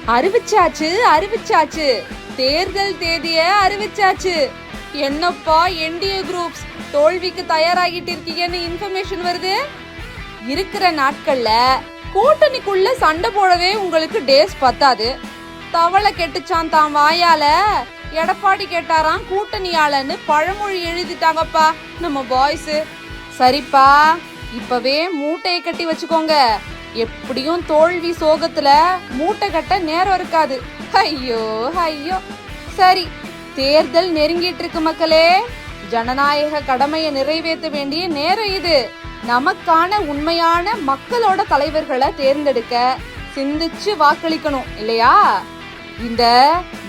அறிவிச்சாச்சு. தேர்தல் தேதிய அறிவிச்சாச்சு. என்னப்பா NDA groups தோல்விக்கு தயாராகிட்டு இருக்கீங்கன்னு இன்ஃபர்மேஷன் வருது. இருக்கிற நாட்கள்ல கூட்டணிக்குள்ள சண்டை போடவே உங்களுக்கு டேஸ் பத்தாது. தவளை கெட்டுச்சான் தான் வாயால, எடப்பாடி கேட்டாராம் கூட்டணியாளன்னு பழமொழி எழுதிட்டாங்கப்பா நம்ம பாய்ஸ். சரிப்பா, இப்பவே மூட்டையை கட்டி வச்சுக்கோங்க. எப்படியும் தோல்வி சோகத்துல மூட்டை கட்ட நேரம் இருக்காது. ஐயோ. சரி, தேர்தல் நெருங்கிட்டு இருக்கு மக்களே. ஜனநாயக கடமையை நிறைவேற்ற வேண்டிய நேரம் இது. நமக்கான உண்மையான மக்களோட தலைவர்களை தேர்ந்தெடுக்க சிந்திச்சு வாக்களிக்கணும் இல்லையா? இந்த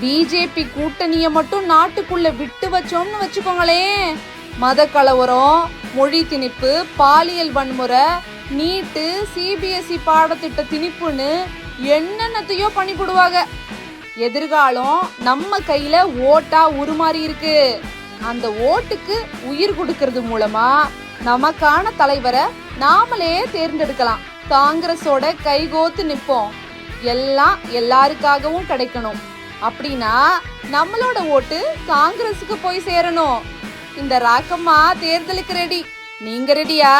பிஜேபி கூட்டணியை மட்டும் நாட்டுக்குள்ள விட்டு வச்சோம்னு வச்சுக்கோங்களேன், மத கலவரம், மொழி திணிப்பு, பாலியல் வன்முறை, நீட்டு, சிபிஎஸ்இ பாடத்திட்ட திணிப்புன்னு என்னென்னத்தையோ பண்ணிவிடுவாங்க. எதிர்காலம் நம்ம கையில ஓட்டா உருமாறி இருக்கு. அந்த ஓட்டுக்கு உயிர் கொடுக்கறது மூலமா நமக்கான தலைவரை நாமளே தேர்ந்தெடுக்கலாம். காங்கிரஸோட கைகோத்து நிப்போம். எல்லாம் எல்லாருக்காகவும் கிடைக்கணும். அப்படின்னா நம்மளோட ஓட்டு காங்கிரஸுக்கு போய் சேரணும். இந்த ராக்கம்மா தேர்தலுக்கு ரெடி. நீங்க ரெடியா?